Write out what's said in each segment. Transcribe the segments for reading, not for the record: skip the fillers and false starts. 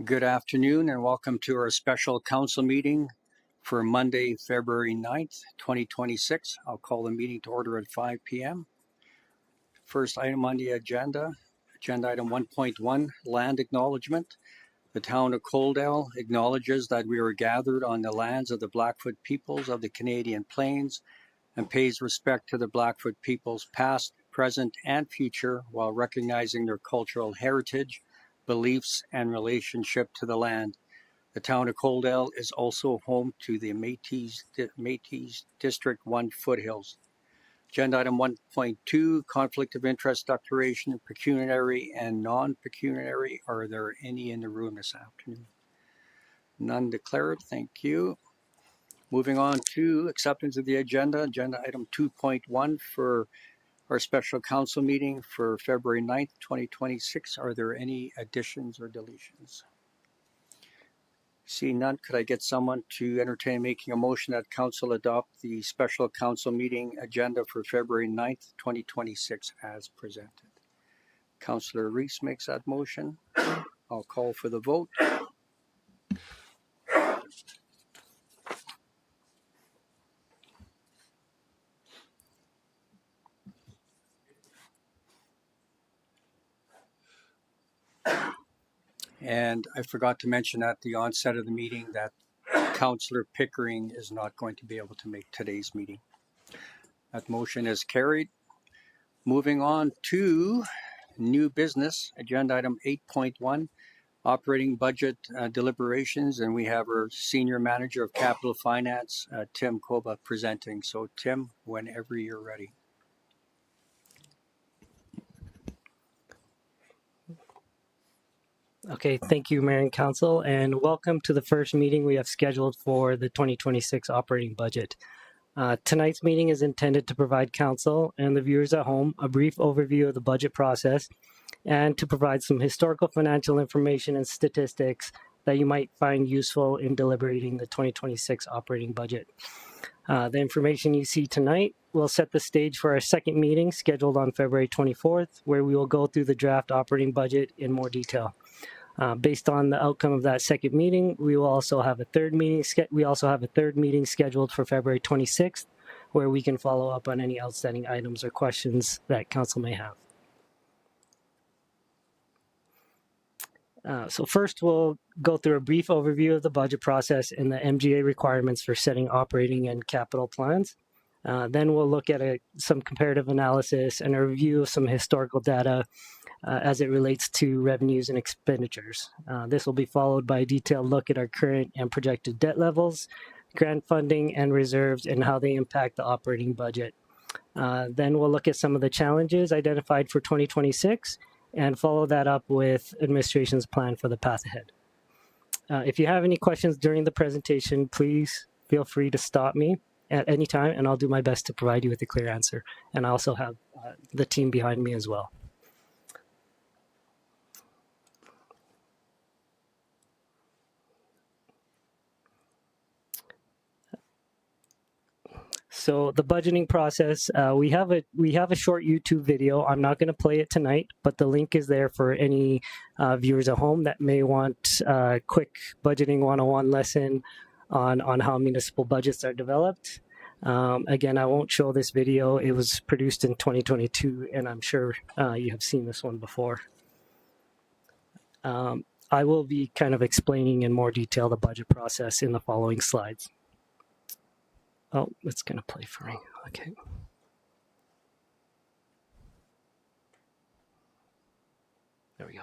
Good afternoon and welcome to our special council meeting for Monday, February 9th, 2026. I'll call the meeting to order at 5 p.m. First item on the agenda item 1.1, Land Acknowledgement. The town of Coaldale acknowledges that we are gathered on the lands of the Blackfoot peoples of the Canadian Plains and pays respect to the Blackfoot peoples past, present, and future while recognizing their cultural heritage, beliefs, and relationship to the land. The town of Coaldale is also home to the Métis District 1 foothills. Agenda item 1.2, conflict of interest declaration, pecuniary and non-pecuniary. Are there any in the room this afternoon? None declared, thank you. Moving on to acceptance of the agenda item 2.1 for our special council meeting for February 9th, 2026. Are there any additions or deletions? Seeing none, could I get someone to entertain making a motion that council adopt the special council meeting agenda for February 9th, 2026 as presented? Councillor Reese makes that motion. I'll call for the vote. And I forgot to mention at the onset of the meeting that Councillor Pickering is not going to be able to make today's meeting. That motion is carried. Moving on to new business, agenda item 8.1, operating budget deliberations, and we have our Senior Manager of Capital Finance, Tim Koba, presenting. So Tim, whenever you're ready. Okay, thank you, Mayor and Council, and welcome to the first meeting we have scheduled for the 2026 operating budget. Tonight's meeting is intended to provide Council and the viewers at home a brief overview of the budget process and to provide some historical financial information and statistics that you might find useful in deliberating the 2026 operating budget. The information you see tonight will set the stage for our second meeting scheduled on February 24th, where we will go through the draft operating budget in more detail. Based on the outcome of that second meeting, we will also have a third meeting. We also have a third meeting scheduled for February 26th, where we can follow up on any outstanding items or questions that Council may have. So first, we'll go through a brief overview of the budget process and the MGA requirements for setting operating and capital plans. Then we'll look at some comparative analysis and a review of some historical data as it relates to revenues and expenditures. This will be followed by a detailed look at our current and projected debt levels, grant funding and reserves, and how they impact the operating budget. Then we'll look at some of the challenges identified for 2026 and follow that up with administration's plan for the path ahead. If you have any questions during the presentation, please feel free to stop me at any time, and I'll do my best to provide you with a clear answer. And I also have the team behind me as well. So the budgeting process, we have a short YouTube video. I'm not going to play it tonight, but the link is there for any viewers at home that may want a quick budgeting 101 lesson on how municipal budgets are developed. Again, I won't show this video. It was produced in 2022, and I'm sure you have seen this one before. I will be kind of explaining in more detail the budget process in the following slides. Oh, it's going to play for me. Okay. There we go.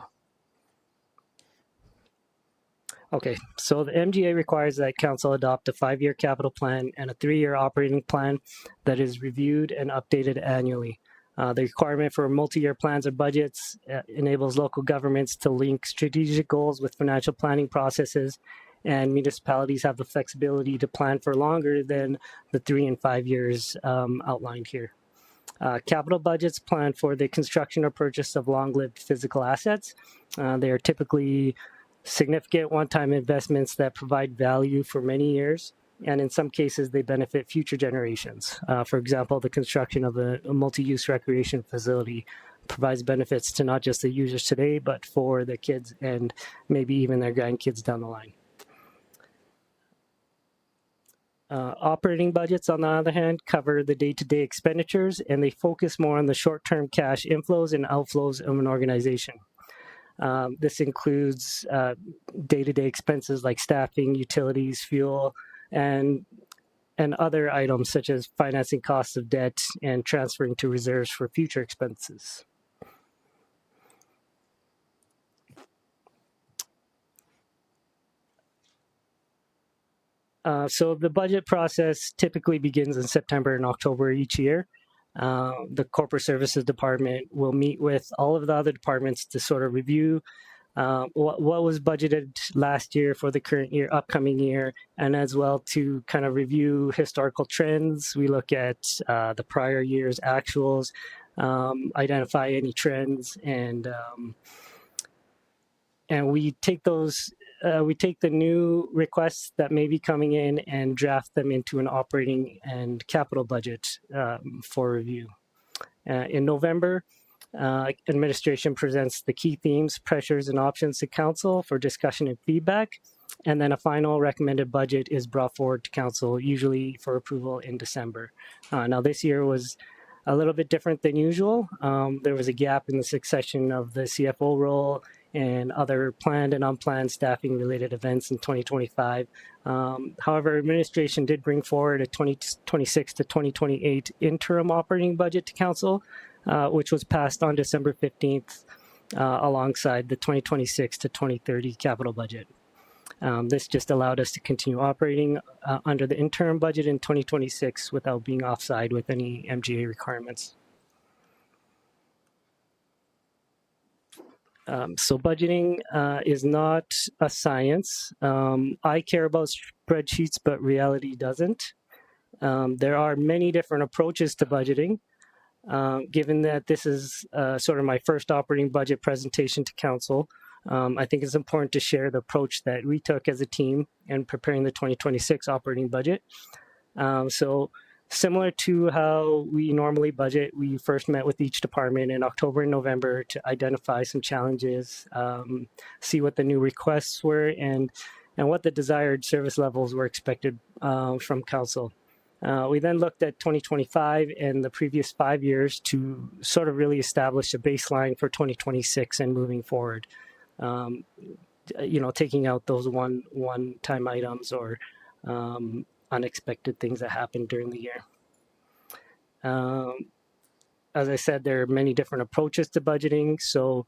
Okay, so the MGA requires that Council adopt a 5-year capital plan and a 3-year operating plan that is reviewed and updated annually. The requirement for multi-year plans or budgets enables local governments to link strategic goals with financial planning processes, and municipalities have the flexibility to plan for longer than the 3 and 5 years outlined here. Capital budgets plan for the construction or purchase of long-lived physical assets. They are typically significant one-time investments that provide value for many years, and in some cases they benefit future generations. For example, the construction of a multi-use recreation facility provides benefits to not just the users today, but for the kids and maybe even their grandkids down the line. Operating budgets, on the other hand, cover the day-to-day expenditures, and they focus more on the short-term cash inflows and outflows of an organization. This includes day-to-day expenses like staffing, utilities, fuel, and other items such as financing costs of debt and transferring to reserves for future expenses. So the budget process typically begins in September and October each year. The Corporate Services Department will meet with all of the other departments to sort of review what was budgeted last year for the current year, upcoming year, and as well to kind of review historical trends. We look at the prior year's actuals, identify any trends, and we take those. We take the new requests that may be coming in and draft them into an operating and capital budget for review. In November, administration presents the key themes, pressures, and options to council for discussion and feedback. And then a final recommended budget is brought forward to council, usually for approval in December. Now, this year was a little bit different than usual. There was a gap in the succession of the CFO role and other planned and unplanned staffing related events in 2025. However, administration did bring forward a 2026 to 2028 interim operating budget to council, which was passed on December 15th alongside the 2026 to 2030 capital budget. This just allowed us to continue operating under the interim budget in 2026 without being offside with any MGA requirements. So budgeting is not a science. I care about spreadsheets, but reality doesn't. There are many different approaches to budgeting. Given that this is sort of my first operating budget presentation to council, I think it's important to share the approach that we took as a team in preparing the 2026 operating budget. So similar to how we normally budget, we first met with each department in October and November to identify some challenges, see what the new requests were, and what the desired service levels were expected from council. We then looked at 2025 and the previous 5 years to sort of really establish a baseline for 2026 and moving forward. Taking out those one-time items or unexpected things that happened during the year. As I said, there are many different approaches to budgeting, so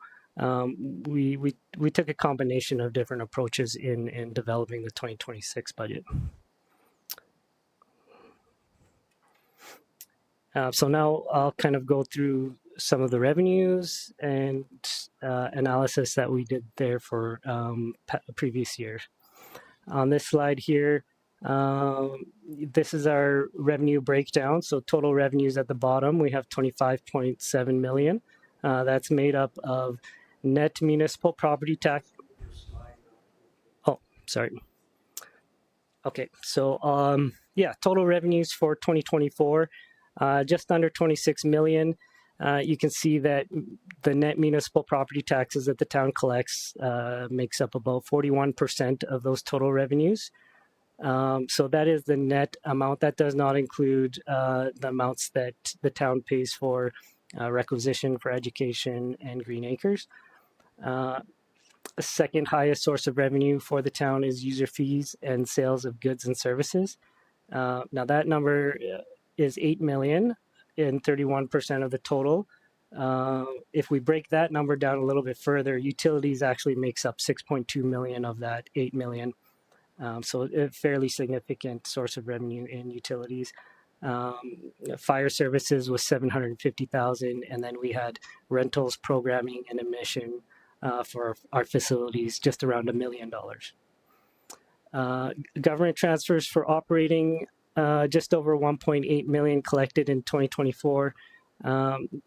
we took a combination of different approaches in developing the 2026 budget. So now I'll kind of go through some of the revenues and analysis that we did there for previous years. On this slide here, this is our revenue breakdown. So total revenues at the bottom, we have 25.7 million. That's made up of net municipal property tax. Oh, sorry. Okay, so total revenues for 2024, just under 26 million. You can see that the net municipal property taxes that the town collects makes up about 41% of those total revenues. So that is the net amount. That does not include the amounts that the town pays for requisition for education and green acres. The second highest source of revenue for the town is user fees and sales of goods and services. Now that number is 8 million and 31% of the total. If we break that number down a little bit further, utilities actually makes up 6.2 million of that 8 million. So a fairly significant source of revenue in utilities. Fire services was 750,000, and then we had rentals, programming, and admission for our facilities, just around $1 million. Government transfers for operating, just over 1.8 million collected in 2024.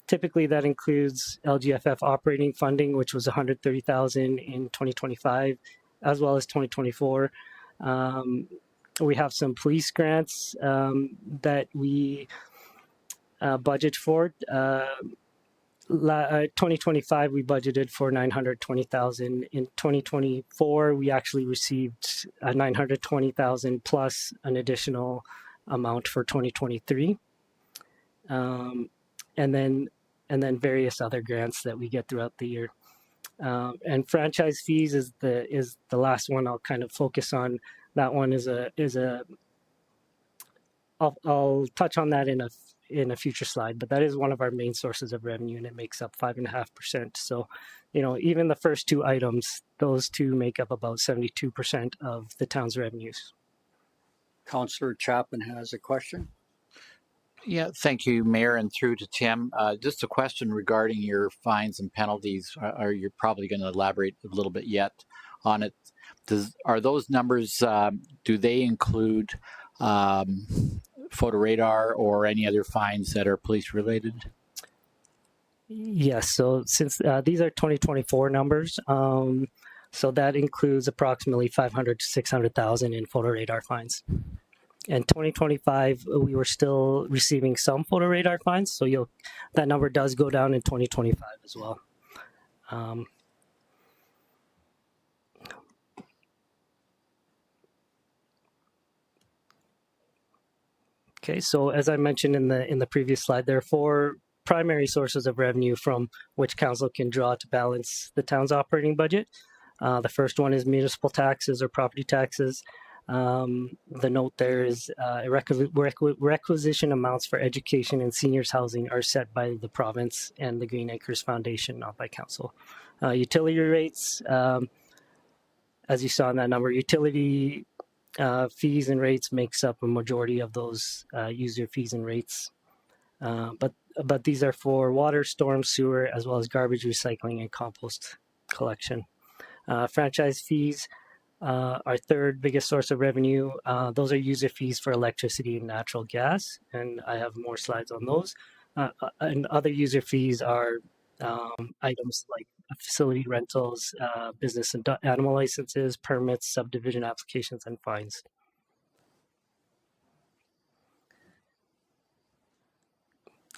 Typically, that includes LGFF operating funding, which was 130,000 in 2025, as well as 2024. We have some police grants that we budget for. 2025, we budgeted for 920,000. In 2024, we actually received 920,000 plus an additional amount for 2023, and then various other grants that we get throughout the year. And franchise fees is the last one I'll kind of focus on. That one I'll touch on that in a future slide, but that is one of our main sources of revenue, and it makes up 5.5%. So, even the first two items, those two make up about 72% of the town's revenues. Councillor Chapman has a question. Yeah, thank you, Mayor, and through to Tim. Just a question regarding your fines and penalties. You're probably going to elaborate a little bit yet on it. Are those numbers, do they include photo radar or any other fines that are police related? Yes, so since these are 2024 numbers, so that includes approximately 500 to 600,000 in photo radar fines. In 2025, we were still receiving some photo radar fines, so that number does go down in 2025 as well. Okay, so as I mentioned in the previous slide, there are four primary sources of revenue from which council can draw to balance the town's operating budget. The first one is municipal taxes or property taxes. The note there is requisition amounts for education and seniors housing are set by the province and the Green Acres Foundation, not by council. Utility rates, as you saw in that number, utility fees and rates makes up a majority of those user fees and rates. But these are for water, storm, sewer, as well as garbage recycling and compost collection. Franchise fees, our third biggest source of revenue. Those are user fees for electricity and natural gas, and I have more slides on those. And other user fees are items like facility rentals, business and animal licenses, permits, subdivision applications, and fines.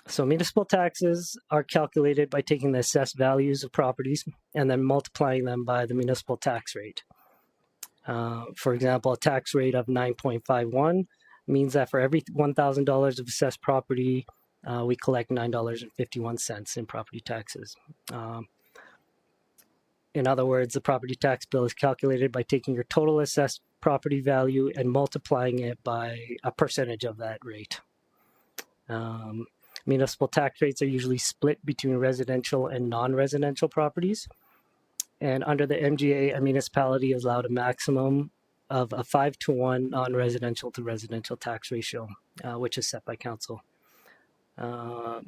So municipal taxes are calculated by taking the assessed values of properties and then multiplying them by the municipal tax rate. For example, a tax rate of 9.51 means that for every $1,000 of assessed property, we collect $9.51 in property taxes. In other words, the property tax bill is calculated by taking your total assessed property value and multiplying it by a percentage of that rate. Municipal tax rates are usually split between residential and non-residential properties. And under the MGA, a municipality is allowed a maximum of a 5-to-1 non-residential to residential tax ratio, which is set by council. Now,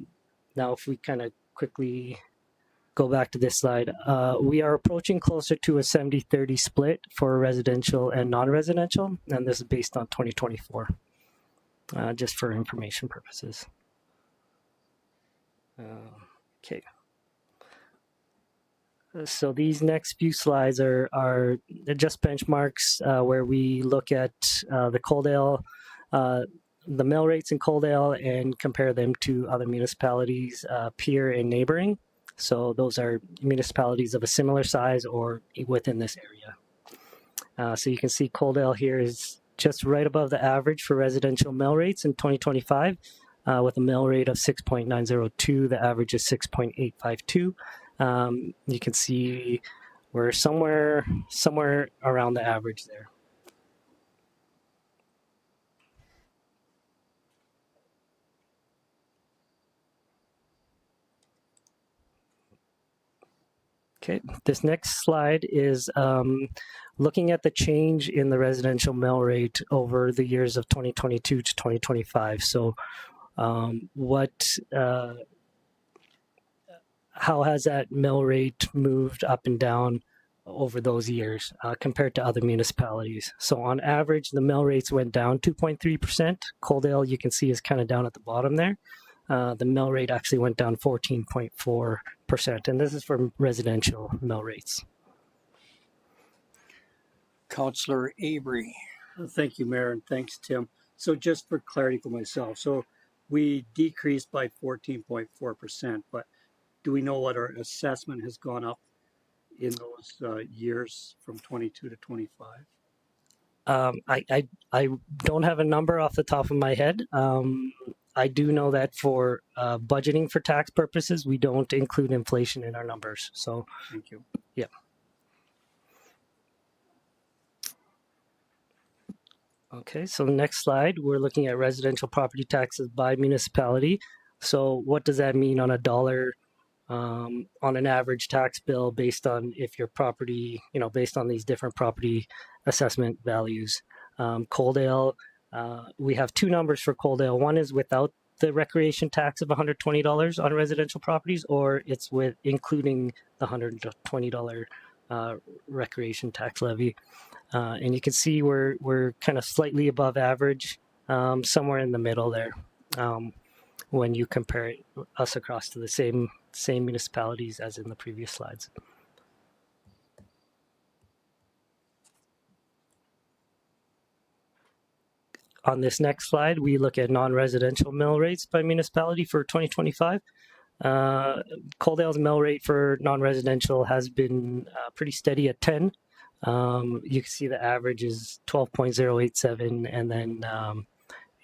if we kind of quickly go back to this slide, we are approaching closer to a 70-30 split for residential and non-residential, and this is based on 2024, just for information purposes. Okay. So these next few slides are just benchmarks where we look at the Coaldale, the mill rates in Coaldale and compare them to other municipalities, peer and neighboring. So those are municipalities of a similar size or within this area. So you can see Coaldale here is just right above the average for residential mill rates in 2025 with a mill rate of 6.902. The average is 6.852. You can see we're somewhere around the average there. Okay, this next slide is looking at the change in the residential mill rate over the years of 2022 to 2025. So how has that mill rate moved up and down over those years compared to other municipalities? So on average, the mill rates went down 2.3%. Coaldale, you can see, is kind of down at the bottom there. The mill rate actually went down 14.4%, and this is for residential mill rates. Councillor Avery. Thank you, Mayor, and thanks, Tim. So just for clarity for myself, so we decreased by 14.4%, but do we know what our assessment has gone up in those years from 22 to 25? I don't have a number off the top of my head. I do know that for budgeting for tax purposes, we don't include inflation in our numbers. So, Thank you. yeah. Okay, so the next slide, we're looking at residential property taxes by municipality. So what does that mean on a dollar, on an average tax bill based on if your property, based on these different property assessment values? Coaldale, we have two numbers for Coaldale. One is without the recreation tax of $120 on residential properties, or it's with including the $120 recreation tax levy. And you can see we're kind of slightly above average, somewhere in the middle there, when you compare us across to the same municipalities as in the previous slides. On this next slide, we look at non-residential mill rates by municipality for 2025. Coaldale's mill rate for non-residential has been pretty steady at 10. You can see the average is 12.087, and then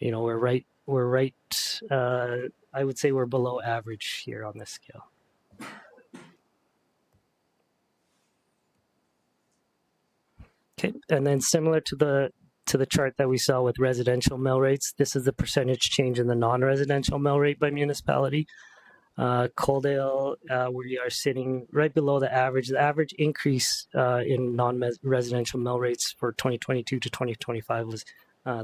we're right. I would say we're below average here on this scale. Okay, and then similar to the chart that we saw with residential mill rates, this is the percentage change in the non-residential mill rate by municipality. Coaldale, we are sitting right below the average. The average increase in non-residential mill rates for 2022 to 2025 was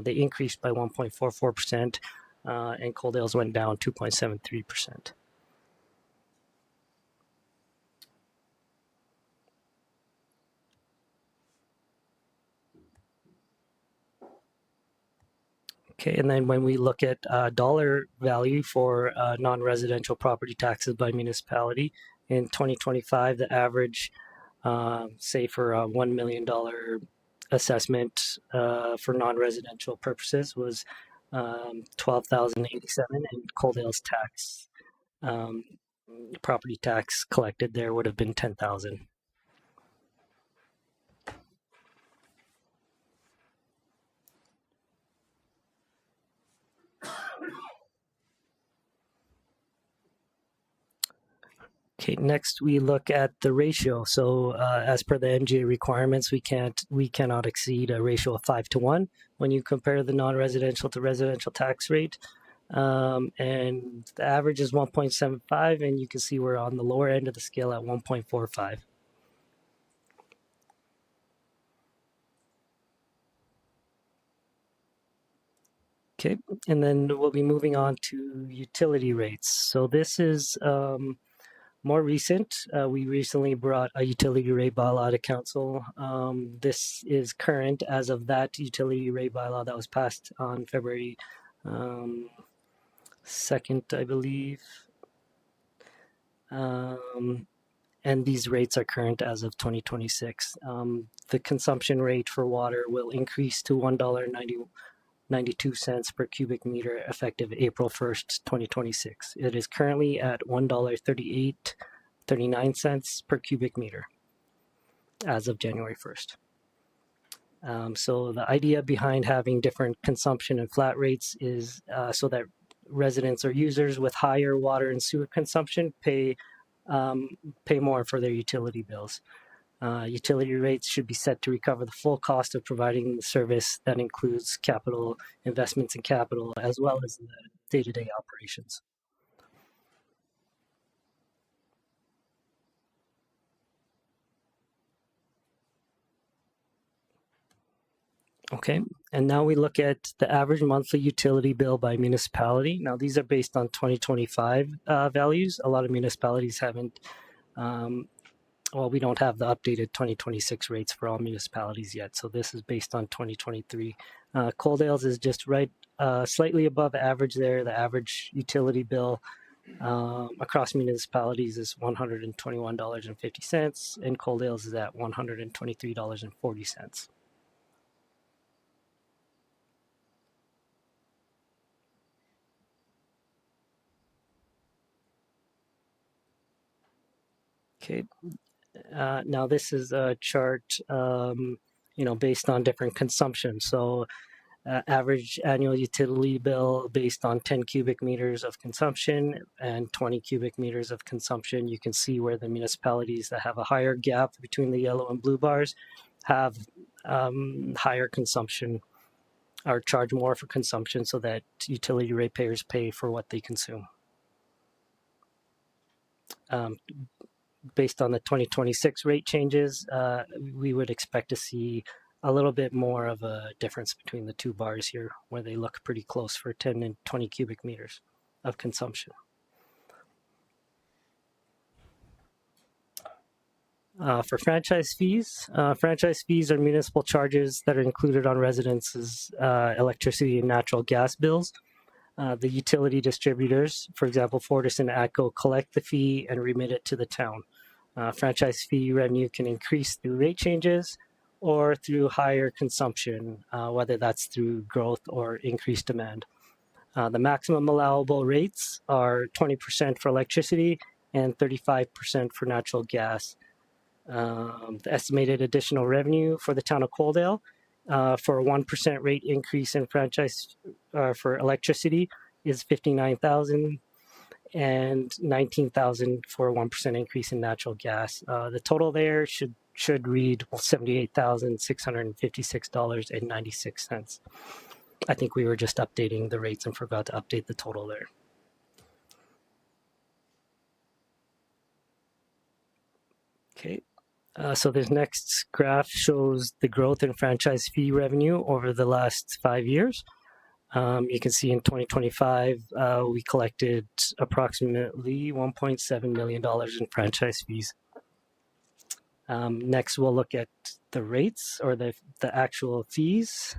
they increased by 1.44%, and Coaldale's went down 2.73%. Okay, and then when we look at dollar value for non-residential property taxes by municipality, in 2025, the average, say for a $1 million assessment for non-residential purposes was $12,087, and Coaldale's tax, property tax collected there would have been $10,000. Okay, next we look at the ratio. So as per the MGA requirements, we cannot exceed a ratio of 5:1 when you compare the non-residential to residential tax rate. And the average is 1.75, and you can see we're on the lower end of the scale at 1.45. Okay, and then we'll be moving on to utility rates. So this is more recent. We recently brought a utility rate bylaw to council. This is current as of that utility rate bylaw that was passed on February 2nd, I believe. And these rates are current as of 2026. The consumption rate for water will increase to $1.92 per cubic meter effective April 1st, 2026. It is currently at $1.3839 per cubic meter as of January 1st. So the idea behind having different consumption and flat rates is so that residents or users with higher water and sewer consumption pay more for their utility bills. Utility rates should be set to recover the full cost of providing the service. That includes capital investments in capital as well as the day-to-day operations. Okay, and now we look at the average monthly utility bill by municipality. Now these are based on 2025 values. A lot of municipalities haven't, well, we don't have the updated 2026 rates for all municipalities yet. So this is based on 2023. Coaldale's is just right, slightly above average there. The average utility bill across municipalities is $121.50, and Coaldale's is at $123.40. Okay. Now this is a chart, based on different consumption. So average annual utility bill based on 10 cubic meters of consumption and 20 cubic meters of consumption. You can see where the municipalities that have a higher gap between the yellow and blue bars have higher consumption or charge more for consumption so that utility ratepayers pay for what they consume. Based on the 2026 rate changes, we would expect to see a little bit more of a difference between the two bars here, where they look pretty close for 10 and 20 cubic meters of consumption. For franchise fees are municipal charges that are included on residents' electricity and natural gas bills. The utility distributors, for example, Fortis and ATCO, collect the fee and remit it to the town. Franchise fee revenue can increase through rate changes or through higher consumption, whether that's through growth or increased demand. The maximum allowable rates are 20% for electricity and 35% for natural gas. The estimated additional revenue for the town of Coaldale for a 1% rate increase in franchise for electricity is $59,000 and $19,000 for a 1% increase in natural gas. The total there should read $78,656.96. I think we were just updating the rates and forgot to update the total there. Okay. So this next graph shows the growth in franchise fee revenue over the last 5 years. You can see in 2025, we collected approximately $1.7 million in franchise fees. Next, we'll look at the rates or the actual fees.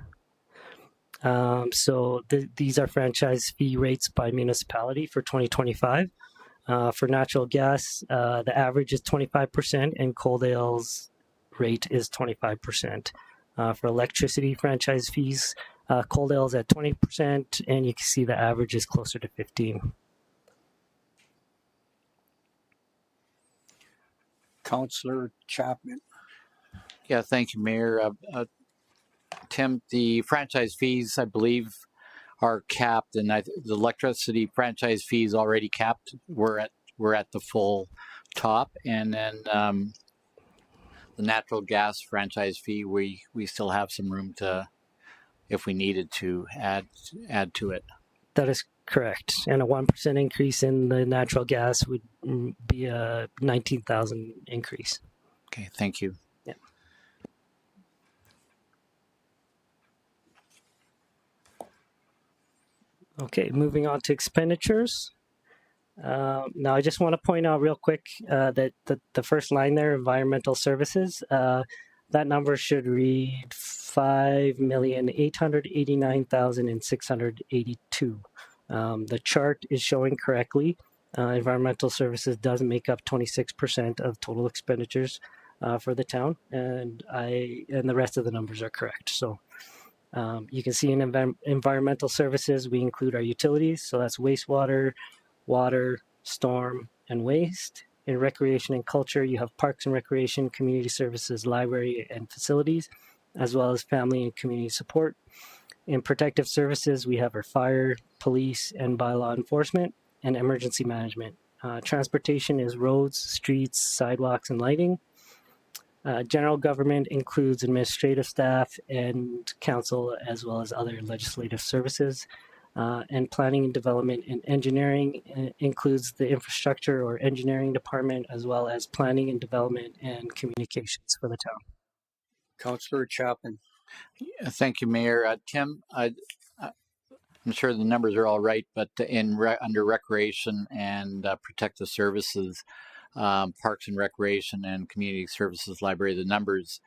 These are franchise fee rates by municipality for 2025. For natural gas, the average is 25% and Coaldale's rate is 25%. For electricity franchise fees, Coaldale's at 20% and you can see the average is closer to 15%. Councillor Chapman. Yeah, thank you, Mayor. Tim, the franchise fees, I believe, are capped, and the electricity franchise fees already capped. We're at the full top, and then the natural gas franchise fee, we still have some room to, if we needed to, add to it. That is correct, and a 1% increase in the natural gas would be a $19,000 increase. Okay, thank you. Yeah. Okay, moving on to expenditures. Now, I just want to point out real quick that the first line there, environmental services, that number should read $5,889,682. The chart is showing correctly. Environmental services does make up 26% of total expenditures for the town, and the rest of the numbers are correct. So you can see in environmental services, we include our utilities. So that's wastewater, water, storm, and waste. In recreation and culture, you have parks and recreation, community services, library, and facilities, as well as family and community support. In protective services, we have our fire, police, and bylaw enforcement, and emergency management. Transportation is roads, streets, sidewalks, and lighting. General government includes administrative staff and council, as well as other legislative services. And planning and development and engineering includes the infrastructure or engineering department, as well as planning and development and communications for the town. Councillor Chapman. Thank you, Mayor. Tim, I'm sure the numbers are all right, but under recreation and protective services, parks and recreation and community services library, the numbers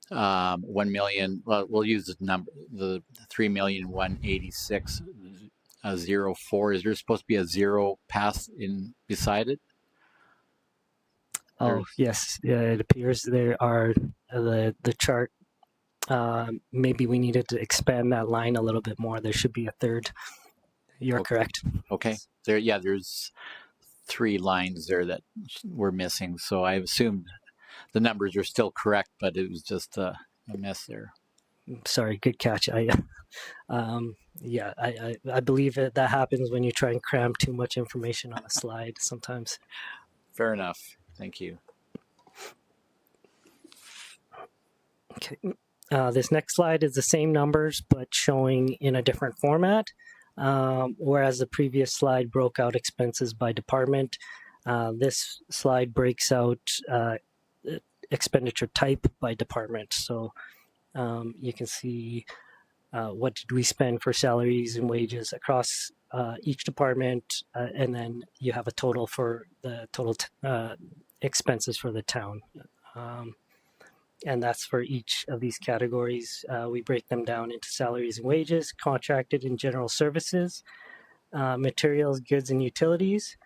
1 million. Well, we'll use the number, the 3,186,04. Is there supposed to be a zero pass in beside it? Oh, yes, it appears there are the chart. Maybe we needed to expand that line a little bit more. There should be a third. You're correct. Okay. There's three lines there that were missing. So I assumed the numbers are still correct, but it was just a mess there. Sorry, good catch. I believe that happens when you try and cram too much information on a slide sometimes. Fair enough. Thank you. Okay. This next slide is the same numbers, but showing in a different format. Whereas the previous slide broke out expenses by department, this slide breaks out expenditure type by department. So you can see what did we spend for salaries and wages across each department, and then you have a total for the total expenses for the town. And that's for each of these categories. We break them down into salaries and wages, contracted and general services, materials, goods, and utilities,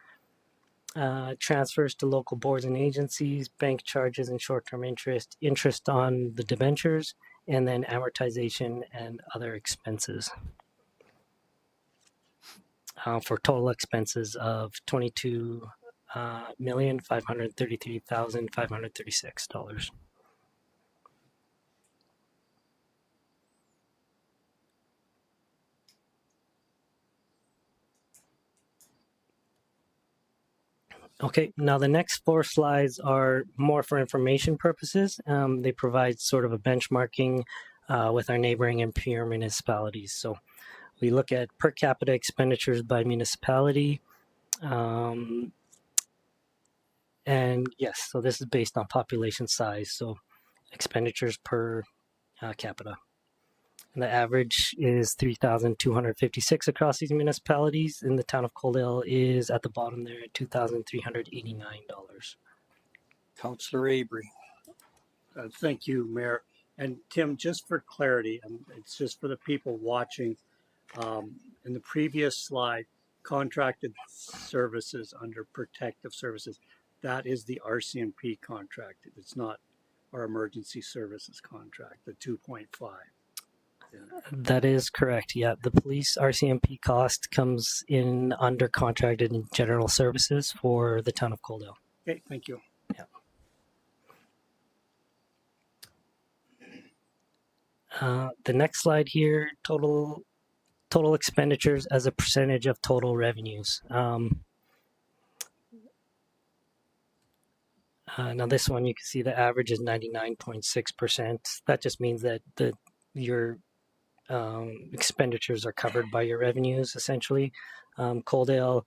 transfers to local boards and agencies, bank charges and short-term interest, interest on the debentures, and then amortization and other expenses. For total expenses of $22,533,536. Okay, now the next 4 slides are more for information purposes. They provide sort of a benchmarking with our neighboring and peer municipalities. So we look at per capita expenditures by municipality. And yes, so this is based on population size. So expenditures per capita. And the average is $3,256 across these municipalities. And the town of Coaldale is at the bottom there at $2,389. Councillor Avery. Thank you, Mayor. And Tim, just for clarity, it's just for the people watching, in the previous slide, contracted services under protective services, that is the RCMP contract. It's not our emergency services contract, the 2.5. That is correct. Yeah, the police RCMP cost comes in under contracted and general services for the town of Coaldale. Okay, thank you. Yeah. The next slide here, total expenditures as a percentage of total revenues. Now this one, you can see the average is 99.6%. That just means that your expenditures are covered by your revenues, essentially. Coaldale,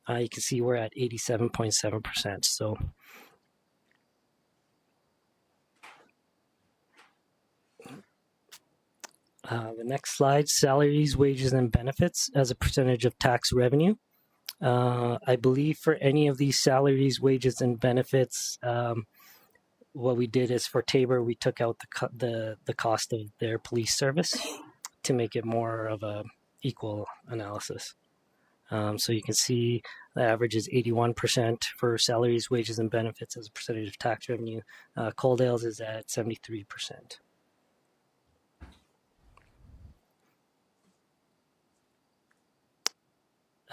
you can see we're at 87.7%. So the next slide, salaries, wages, and benefits as a percentage of tax revenue. I believe for any of these salaries, wages, and benefits, what we did is for Tabor, we took out the cost of their police service to make it more of a equal analysis. So you can see the average is 81% for salaries, wages, and benefits as a percentage of tax revenue. Coaldale's is at 73%.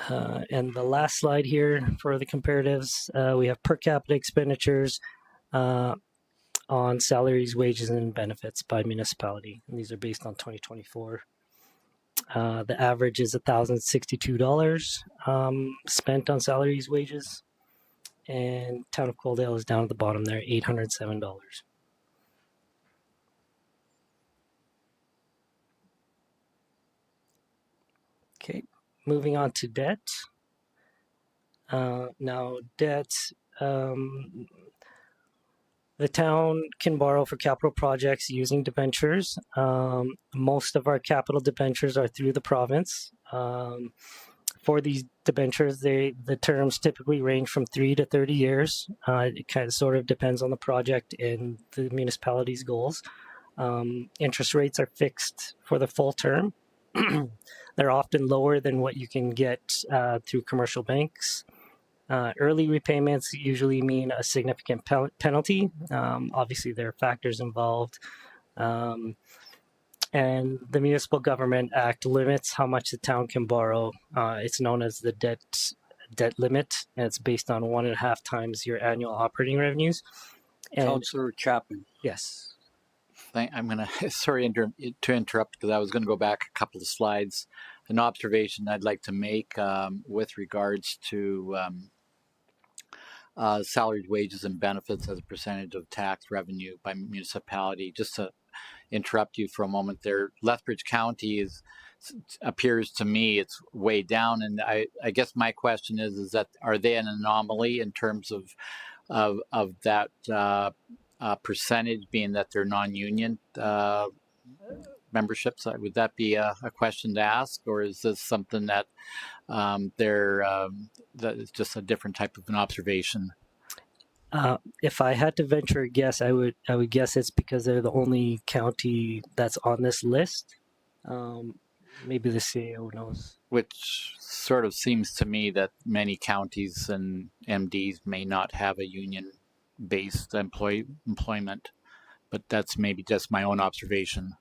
And the last slide here for the comparatives, we have per capita expenditures on salaries, wages, and benefits by municipality. And these are based on 2024. The average is $1,062 spent on salaries, wages, and town of Coaldale is down at the bottom there, $807. Okay, moving on to debt. Now, debt, the town can borrow for capital projects using debentures. Most of our capital debentures are through the province. For these debentures, the terms typically range from 3 to 30 years. It kind of sort of depends on the project and the municipality's goals. Interest rates are fixed for the full term. They're often lower than what you can get through commercial banks. Early repayments usually mean a significant penalty. Obviously, there are factors involved. And the Municipal Government Act limits how much the town can borrow. It's known as the debt limit, and it's based on 1.5 times your annual operating revenues. And Councillor Chapman. yes, I'm going to, sorry to interrupt, because I was going to go back a couple of slides. An observation I'd like to make with regards to salaried wages and benefits as a percentage of tax revenue by municipality. Just to interrupt you for a moment there, Lethbridge County appears to me it's way down, and I guess my question is that are they an anomaly in terms of that percentage, being that they're non-union memberships? Would that be a question to ask, or is this something that that is just a different type of an observation? if I had to venture a guess, I would guess it's because they're the only county that's on this list. Maybe the CAO knows. Which sort of seems to me that many counties and MDs may not have a union-based employment, but that's maybe just my own observation.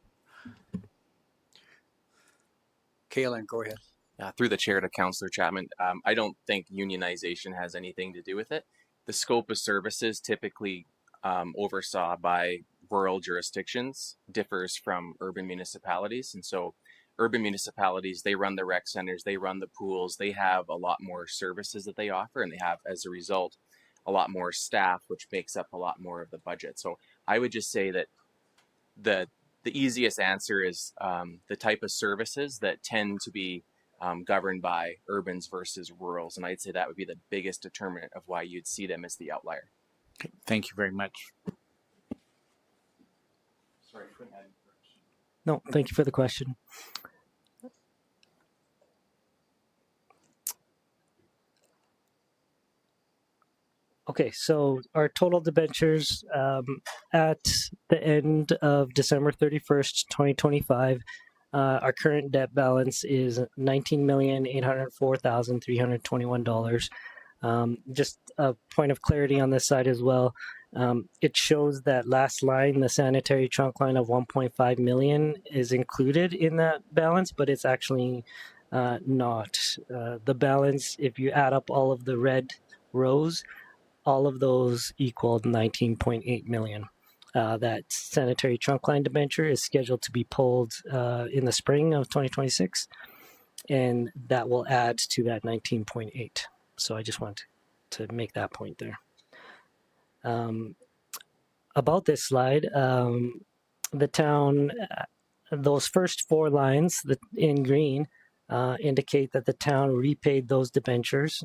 Kaylin, go ahead. Through the chair to Councillor Chapman, I don't think unionization has anything to do with it. The scope of services typically oversaw by rural jurisdictions differs from urban municipalities. And so urban municipalities, they run the rec centers, they run the pools, they have a lot more services that they offer, and they have, as a result, a lot more staff, which makes up a lot more of the budget. So I would just say that the easiest answer is the type of services that tend to be governed by urbans versus rurals. And I'd say that would be the biggest determinant of why you'd see them as the outlier. Okay, thank you very much. Sorry, No, thank you for the question. Okay, so our total debentures at the end of December 31st, 2025, our current debt balance is $19,804,321. Just a point of clarity on this side as well. It shows that last line, the sanitary trunk line of 1.5 million is included in that balance, but it's actually not. The balance, if you add up all of the red rows, all of those equaled 19.8 million. That sanitary trunk line debenture is scheduled to be pulled in the spring of 2026, and that will add to that 19.8. So I just want to make that point there. About this slide, the town, those first 4 lines in green indicate that the town repaid those debentures.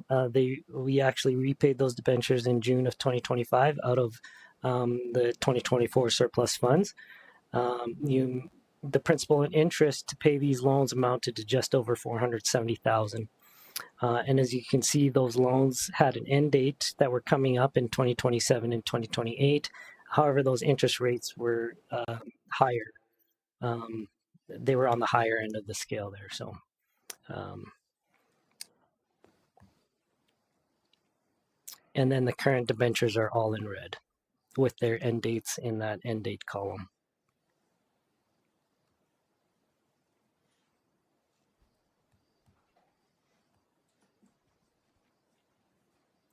We actually repaid those debentures in June of 2025 out of the 2024 surplus funds. The principal and interest to pay these loans amounted to just over $470,000. And as you can see, those loans had an end date that were coming up in 2027 and 2028. However, those interest rates were higher. They were on the higher end of the scale there. So, and then the current debentures are all in red with their end dates in that end date column.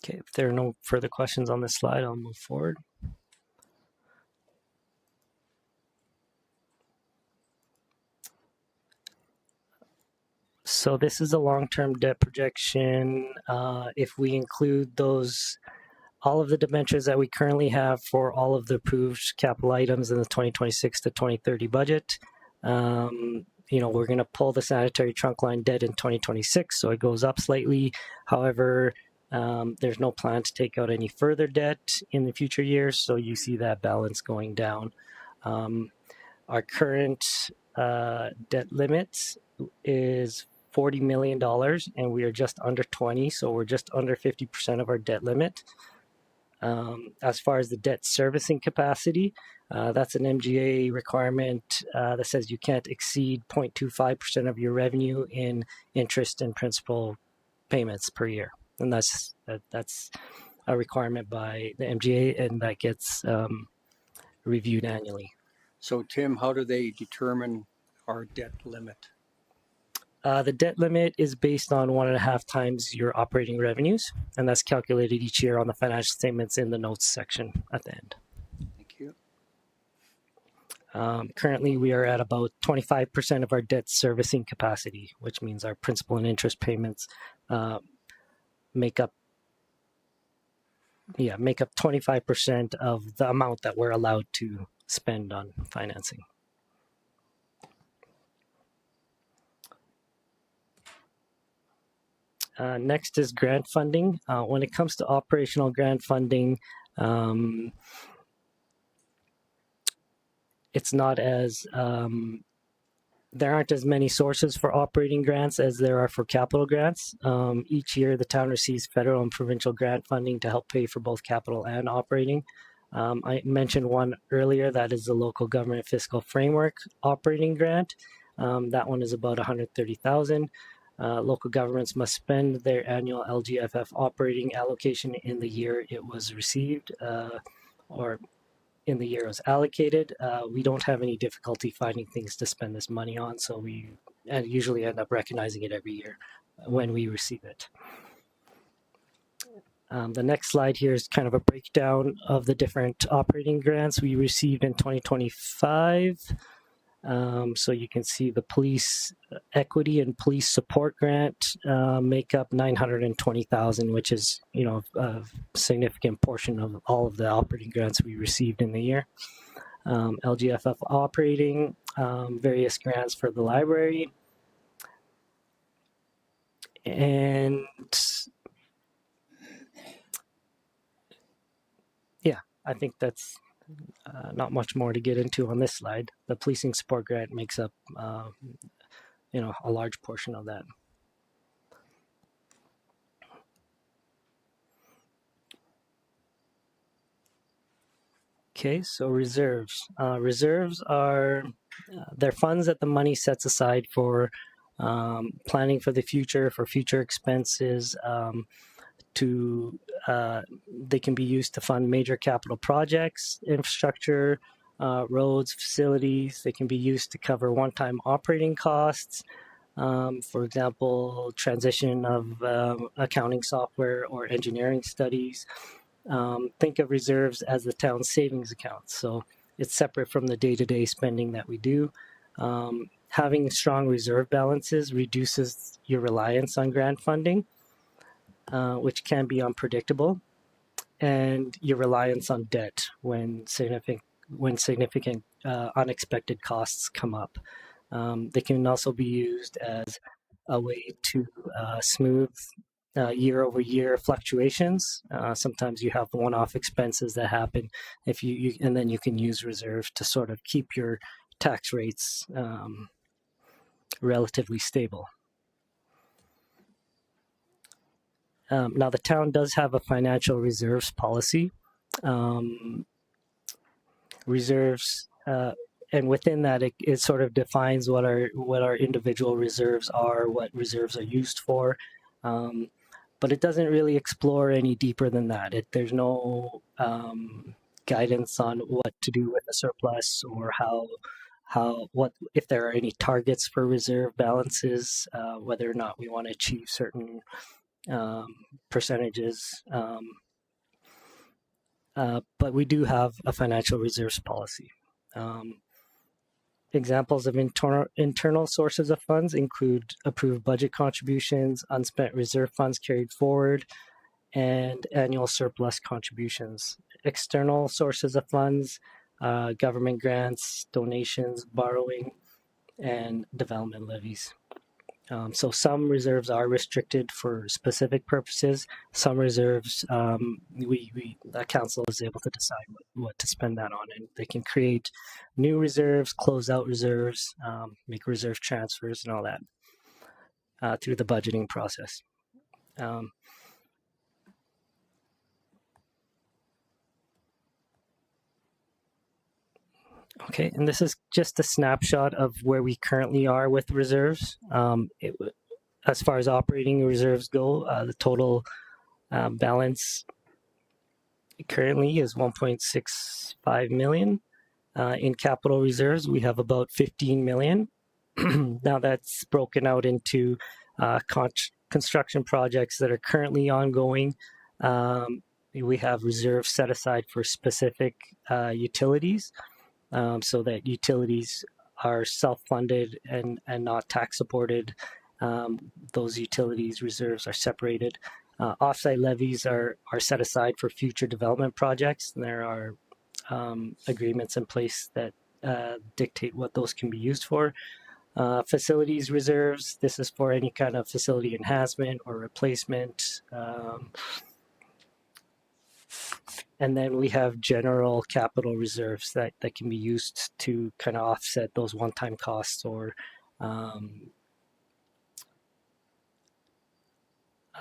Okay, if there are no further questions on this slide, I'll move forward. So this is a long-term debt projection. If we include all of the debentures that we currently have for all of the approved capital items in the 2026 to 2030 budget, we're going to pull the sanitary trunk line debt in 2026, so it goes up slightly. However, there's no plan to take out any further debt in the future years, so you see that balance going down. Our current debt limit is $40 million, and we are just under 20, so we're just under 50% of our debt limit. As far as the debt servicing capacity, that's an MGA requirement that says you can't exceed 0.25% of your revenue in interest and principal payments per year. And that's a requirement by the MGA, and that gets reviewed annually. So, Tim, how do they determine our debt limit? The debt limit is based on 1.5 times your operating revenues, and that's calculated each year on the financial statements in the notes section at the end. Thank you. Currently, we are at about 25% of our debt servicing capacity, which means our principal and interest payments make up 25% of the amount that we're allowed to spend on financing. Next is grant funding. When it comes to operational grant funding, it's not as there aren't as many sources for operating grants as there are for capital grants. Each year, the town receives federal and provincial grant funding to help pay for both capital and operating. I mentioned one earlier, that is the Local Government Fiscal Framework Operating Grant. That one is about $130,000. Local governments must spend their annual LGFF operating allocation in the year it was received or in the year it was allocated. We don't have any difficulty finding things to spend this money on, so we usually end up recognizing it every year when we receive it. The next slide here is kind of a breakdown of the different operating grants we received in 2025. So you can see the police equity and police support grant make up $920,000, which is, a significant portion of all of the operating grants we received in the year. LGFF operating, various grants for the library, and yeah, I think that's not much more to get into on this slide. The policing support grant makes up, a large portion of that. Okay, so reserves. Reserves are they're funds that the money sets aside for planning for the future, for future expenses. They can be used to fund major capital projects, infrastructure, roads, facilities. They can be used to cover one-time operating costs. For example, transition of accounting software or engineering studies. Think of reserves as the town's savings account. So it's separate from the day-to-day spending that we do. Having strong reserve balances reduces your reliance on grant funding, which can be unpredictable, and your reliance on debt when significant unexpected costs come up. They can also be used as a way to smooth year-over-year fluctuations. Sometimes you have one-off expenses that happen, and then you can use reserves to sort of keep your tax rates relatively stable. Now, the town does have a financial reserves policy. Reserves, and within that, it sort of defines what our individual reserves are, what reserves are used for. But it doesn't really explore any deeper than that. There's no guidance on what to do with a surplus or what if there are any targets for reserve balances, whether or not we want to achieve certain percentages, but we do have a financial reserves policy. Examples of internal sources of funds include approved budget contributions, unspent reserve funds carried forward, and annual surplus contributions. External sources of funds, government grants, donations, borrowing, and development levies. So some reserves are restricted for specific purposes. Some reserves, the council is able to decide what to spend that on, and they can create new reserves, close out reserves, make reserve transfers, and all that through the budgeting process. Okay, and this is just a snapshot of where we currently are with reserves. As far as operating reserves go, the total balance currently is $1.65 million. In capital reserves, we have about $15 million. Now that's broken out into construction projects that are currently ongoing. We have reserves set aside for specific utilities, so that utilities are self-funded and not tax supported. Those utilities reserves are separated. Offsite levies are set aside for future development projects. And there are agreements in place that dictate what those can be used for. Facilities reserves, this is for any kind of facility enhancement or replacement. And then we have general capital reserves that can be used to kind of offset those one-time costs or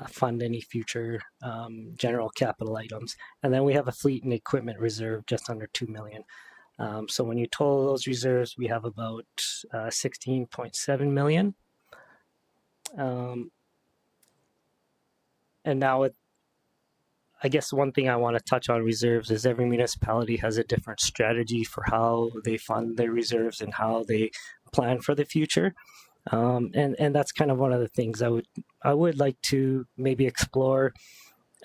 fund any future general capital items. And then we have a fleet and equipment reserve just under $2 million. So when you total those reserves, we have about 16.7 million. And now I guess one thing I want to touch on reserves is every municipality has a different strategy for how they fund their reserves and how they plan for the future. And that's kind of one of the things I would like to maybe explore,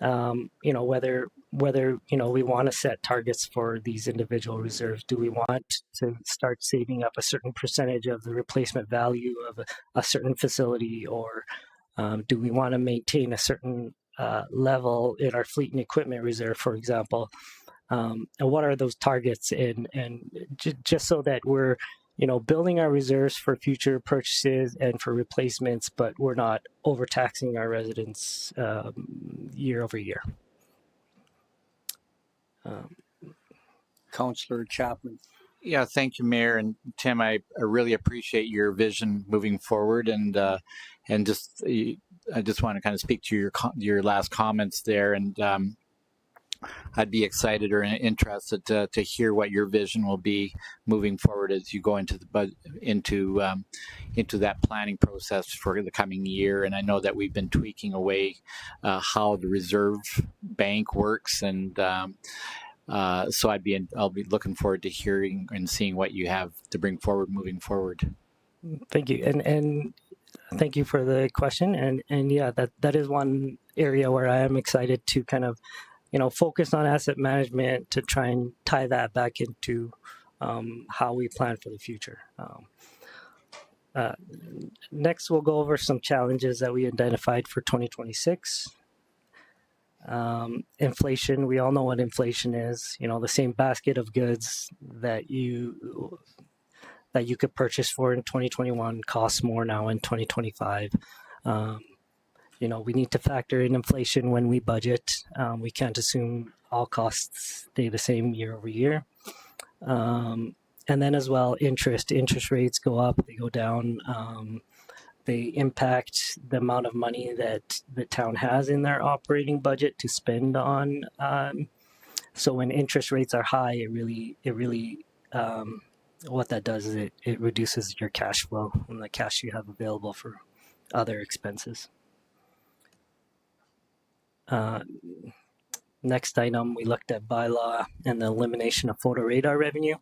whether we want to set targets for these individual reserves. Do we want to start saving up a certain percentage of the replacement value of a certain facility, or do we want to maintain a certain level in our fleet and equipment reserve, for example? And what are those targets? And just so that we're building our reserves for future purchases and for replacements, but we're not overtaxing our residents year over year. Councillor Chapman. Yeah, thank you, Mayor and Tim. I really appreciate your vision moving forward, and just I just want to kind of speak to your last comments there, and I'd be excited or interested to hear what your vision will be moving forward as you go into into that planning process for the coming year. And I know that we've been tweaking away how the reserve bank works, and so I'll be looking forward to hearing and seeing what you have to bring forward moving forward. Thank you, and thank you for the question. And yeah, that is one area where I am excited to kind of focus on asset management to try and tie that back into how we plan for the future. Next, we'll go over some challenges that we identified for 2026. Inflation, we all know what inflation is. The same basket of goods that you could purchase for in 2021 costs more now in 2025. We need to factor in inflation when we budget. We can't assume all costs stay the same year over year. And then as well, interest rates go up, they go down. They impact the amount of money that the town has in their operating budget to spend on. So when interest rates are high, it really what that does is it reduces your cash flow and the cash you have available for other expenses. Next item, we looked at bylaw and the elimination of photo radar revenue.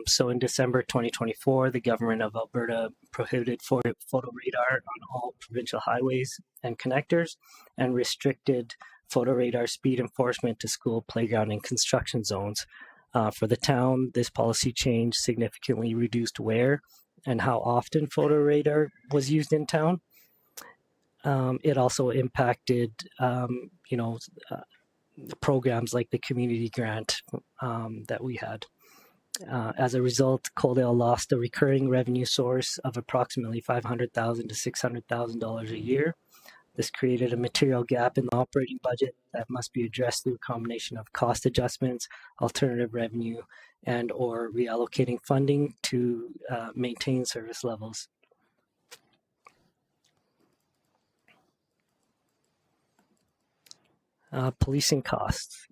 So in December 2024, the government of Alberta prohibited photo radar on all provincial highways and connectors and restricted photo radar speed enforcement to school, playground, and construction zones. For the town, this policy change significantly reduced where and how often photo radar was used in town. It also impacted, programs like the community grant that we had. As a result, Coaldale lost a recurring revenue source of approximately $500,000 to $600,000 a year. This created a material gap in the operating budget that must be addressed through a combination of cost adjustments, alternative revenue, and or reallocating funding to maintain service levels. Policing costs.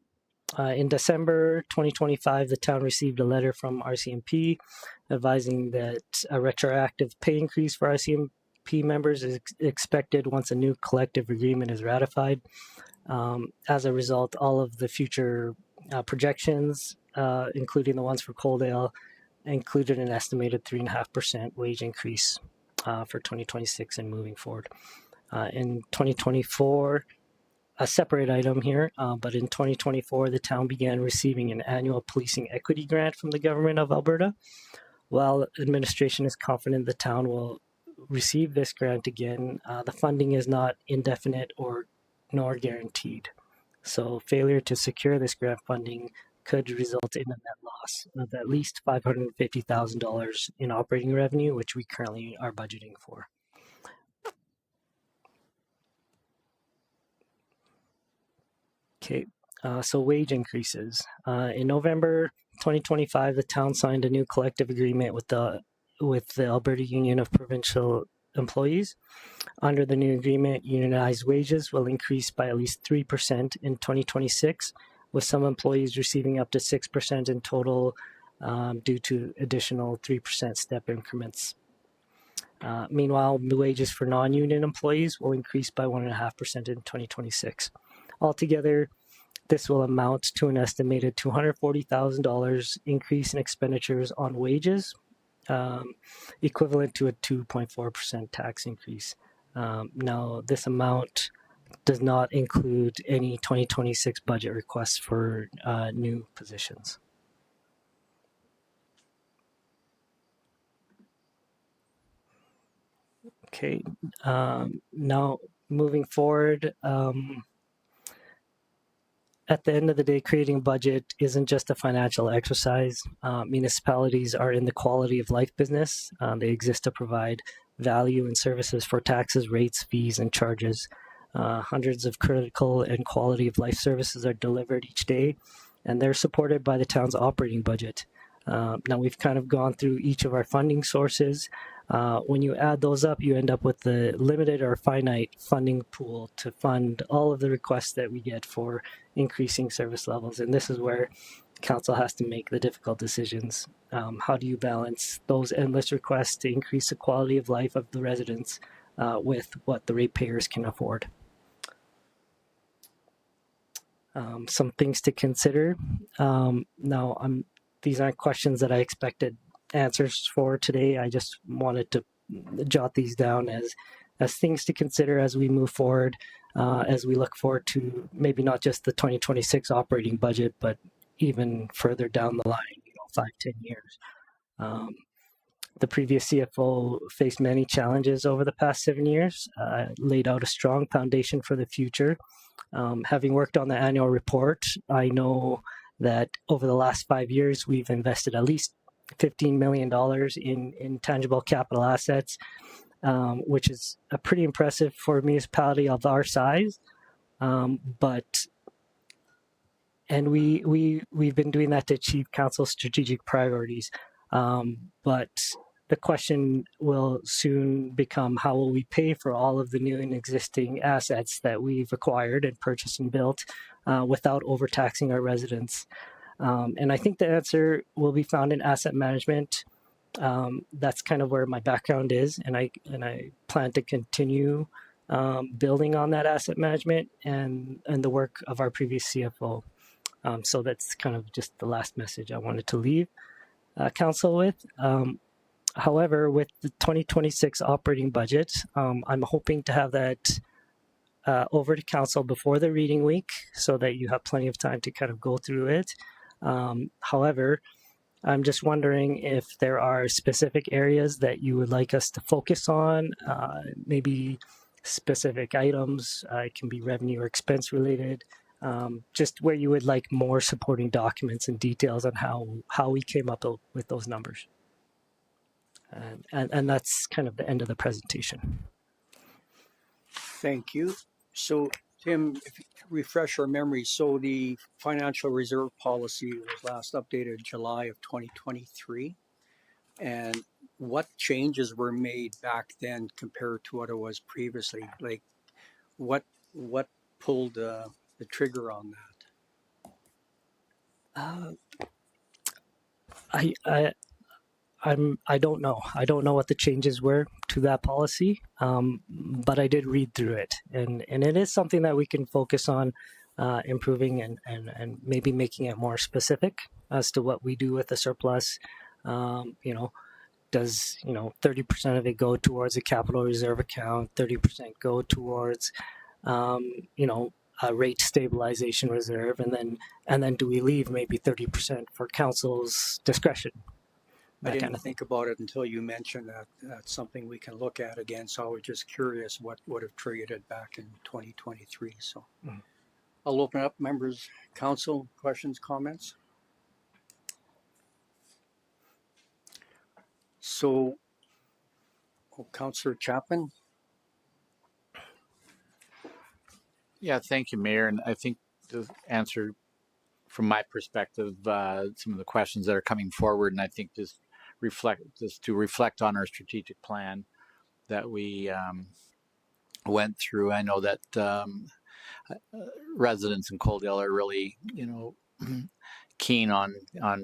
In December 2025, the town received a letter from RCMP advising that a retroactive pay increase for RCMP members is expected once a new collective agreement is ratified. As a result, all of the future projections, including the ones for Coaldale, included an estimated 3.5% wage increase for 2026 and moving forward. In 2024, a separate item here, but in 2024, the town began receiving an annual policing equity grant from the government of Alberta. While administration is confident the town will receive this grant again, the funding is not indefinite nor guaranteed. So failure to secure this grant funding could result in a net loss of at least $550,000 in operating revenue, which we currently are budgeting for. Okay, so wage increases. In November 2025, the town signed a new collective agreement with the Alberta Union of Provincial Employees. Under the new agreement, unionized wages will increase by at least 3% in 2026, with some employees receiving up to 6% in total due to additional 3% step increments. Meanwhile, the wages for non-union employees will increase by 1.5% in 2026. Altogether, this will amount to an estimated $240,000 increase in expenditures on wages, equivalent to a 2.4% tax increase. Now, this amount does not include any 2026 budget requests for new positions. Okay, now moving forward, at the end of the day, creating a budget isn't just a financial exercise. Municipalities are in the quality of life business. They exist to provide value and services for taxes, rates, fees, and charges. Hundreds of critical and quality of life services are delivered each day, and they're supported by the town's operating budget. Now, we've kind of gone through each of our funding sources. When you add those up, you end up with the limited or finite funding pool to fund all of the requests that we get for increasing service levels. And this is where council has to make the difficult decisions. How do you balance those endless requests to increase the quality of life of the residents with what the ratepayers can afford? Some things to consider. These aren't questions that I expected answers for today. I just wanted to jot these down as things to consider as we move forward, as we look forward to maybe not just the 2026 operating budget, but even further down the line, 5-10 years. The previous CFO faced many challenges over the past 7 years, laid out a strong foundation for the future. Having worked on the annual report, I know that over the last 5 years, we've invested at least $15 million in tangible capital assets, which is pretty impressive for a municipality of our size. And we've been doing that to achieve council's strategic priorities. But the question will soon become, how will we pay for all of the new and existing assets that we've acquired and purchased and built without overtaxing our residents? And I think the answer will be found in asset management. That's kind of where my background is, and I plan to continue building on that asset management and the work of our previous CFO. So that's kind of just the last message I wanted to leave council with. However, with the 2026 operating budget, I'm hoping to have that over to council before the reading week so that you have plenty of time to kind of go through it. However, I'm just wondering if there are specific areas that you would like us to focus on, maybe specific items. It can be revenue or expense related, just where you would like more supporting documents and details on how we came up with those numbers. And that's kind of the end of the presentation. Thank you. So, Tim, if you refresh our memory, so the financial reserve policy was last updated July of 2023. And what changes were made back then compared to what it was previously? Like, what pulled the trigger on that? I don't know. I don't know what the changes were to that policy, but I did read through it, and it is something that we can focus on improving and maybe making it more specific as to what we do with the surplus, You know, does 30% of it go towards a capital reserve account, 30% go towards a rate stabilization reserve, and then do we leave maybe 30% for council's discretion? I That didn't kind of thing. think about it until you mentioned that. That's something we can look at again. So I was just curious what would have triggered it back in 2023. So I'll open up members, council, questions, comments. So, Councillor Chapman. Yeah, thank you, Mayor. And I think to answer from my perspective some of the questions that are coming forward, and I think just to reflect on our strategic plan that we went through. I know that residents in Coaldale are really, keen on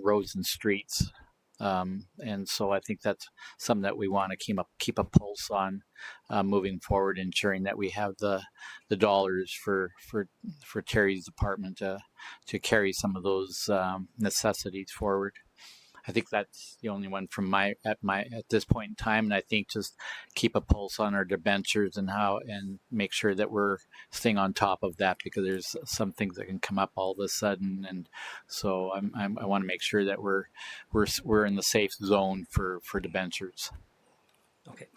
roads and streets. And so I think that's something that we want to keep a pulse on moving forward, ensuring that we have the dollars for Terry's department to carry some of those necessities forward. I think that's the only one from at this point in time, and I think just keep a pulse on our debentures and make sure that we're staying on top of that, because there's some things that can come up all of a sudden, and so I want to make sure that we're in the safe zone for debentures. Okay.